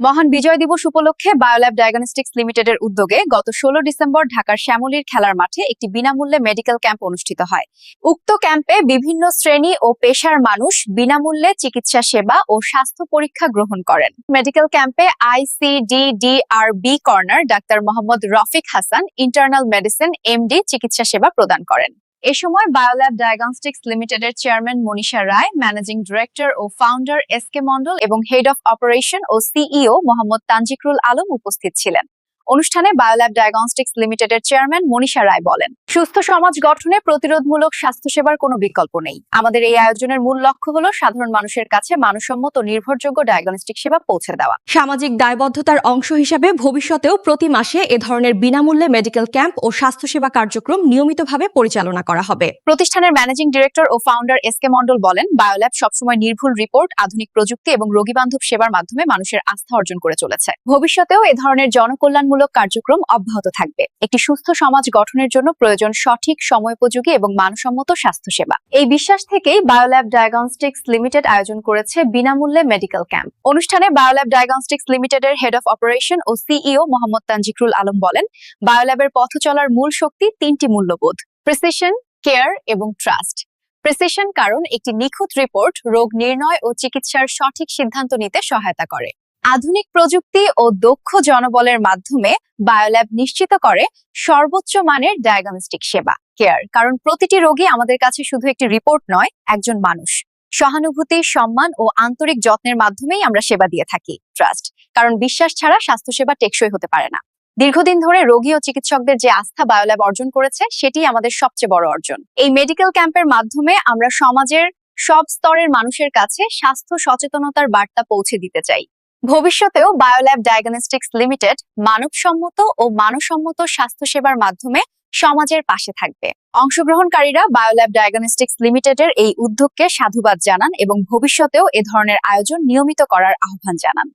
মহান বিজয় দিবস উপলক্ষে বায়োল্যাব ডায়াগনস্টিক্স লিমিটেডের উদ্যোগে গত 16 ডিসেম্বর ঢাকার শ্যামলীর খেলার মাঠে একটি বিনামূল্যে মেডিকেল ক্যাম্প অনুষ্ঠিত হয়। উক্ত ক্যাম্পে বিভিন্ন শ্রেণী ও পেশার মানুষ বিনামূল্যে চিকিৎসা সেবা ও স্বাস্থ্য পরীক্ষা গ্রহণ করেন। মেডিকেল ক্যাম্পে ICDDRB corner doctor Mohammad Rafiq Hasan internal medicine MD চিকিৎসা সেবা প্রদান করেন। এ সময় বায়োল্যাব ডায়াগনস্টিক্স লিমিটেডের chairman Manisha Roy, managing director ও ফাউন্ডার SK মন্ডল এবং হেড অফ অপারেশন ও CEO মোহাম্মদ তানজিকরুল আলম উপস্থিত ছিলেন। অনুষ্ঠানে বায়োল্যাব ডায়াগনস্টিক্স লিমিটেডের চেয়ারম্যান মনীষা রায় বলেন, সুস্থ সমাজ গঠনে প্রতিরোধমূলক স্বাস্থ্যসেবার কোনো বিকল্প নেই। আমাদের এই আয়োজনের মূল লক্ষ্য হলো সাধারণ মানুষের কাছে মানসম্মত ও নির্ভরযোগ্য ডায়াগনস্টিক সেবা পৌঁছে দেওয়া। সামাজিক দায়বদ্ধতার অংশ হিসেবে ভবিষ্যতেও প্রতি মাসে এ ধরনের বিনামূল্যে মেডিকেল ক্যাম্প ও স্বাস্থ্যসেবা কার্যক্রম নিয়মিতভাবে পরিচালনা করা হবে। প্রতিষ্ঠানের ম্যানেজিং ডিরেক্টর ও ফাউন্ডার SK মন্ডল বলেন, বায়োল্যাব সবসময় নির্ভুল রিপোর্ট, আধুনিক প্রযুক্তি এবং রোগীবান্ধব সেবার মাধ্যমে মানুষের আস্থা অর্জন করে চলেছে। ভবিষ্যতেও এ ধরনের জনকল্যাণমূলক কার্যক্রম অব্যাহত থাকবে। একটি সুস্থ সমাজ গঠনের জন্য প্রয়োজন সঠিক, সময়োপযোগী এবং মানসম্মত স্বাস্থ্যসেবা। এই বিশ্বাস থেকেই বায়োল্যাব ডায়াগনস্টিক্স লিমিটেড আয়োজন করেছে বিনামূল্যে মেডিকেল ক্যাম্প। অনুষ্ঠানে বায়োল্যাব ডায়াগনস্টিক্স লিমিটেডের হেড অফ অপারেশন ও CEO মোহাম্মদ তানজিকরুল আলম বলেন, বায়োল্যাবের পথ চলার মূল শক্তি তিনটি মূল্যবোধ: প্রিসিশন, কেয়ার এবং ট্রাস্ট। প্রিসিশন কারণ একটি নিখুঁত রিপোর্ট রোগ নির্ণয় ও চিকিৎসার সঠিক সিদ্ধান্ত নিতে সহায়তা করে। আধুনিক প্রযুক্তি ও দক্ষ জনবলের মাধ্যমে বায়োল্যাব নিশ্চিত করে সর্বোচ্চ মানের ডায়াগনস্টিক সেবা। কেয়ার কারণ প্রতিটি রোগী আমাদের কাছে শুধু একটি রিপোর্ট নয়, একজন মানুষ। সহানুভূতি, সম্মান ও আন্তরিক যত্নের মাধ্যমেই আমরা সেবা দিয়ে থাকি। ট্রাস্ট কারণ বিশ্বাস ছাড়া স্বাস্থ্যসেবা টেকসই হতে পারে না। দীর্ঘদিন ধরে রোগী ও চিকিৎসকদের যে আস্থা বায়োল্যাব অর্জন করেছে, সেটি আমাদের সবচেয়ে বড় অর্জন। এই মেডিকেল ক্যাম্পের মাধ্যমে আমরা সমাজের সব স্তরের মানুষের কাছে স্বাস্থ্য সচেতনতার বার্তা পৌঁছে দিতে চাই। ভবিষ্যতেও বায়োল্যাব ডায়াগনস্টিক্স লিমিটেড মানবসম্মত ও মানসম্মত স্বাস্থ্যসেবার মাধ্যমে সমাজের পাশে থাকবে। অংশগ্রহণকারীরা বায়োল্যাব ডায়াগনস্টিক্স লিমিটেডের এই উদ্যোগকে সাধুবাদ জানান এবং ভবিষ্যতেও এ ধরনের আয়োজন নিয়মিত করার আহ্বান জানান।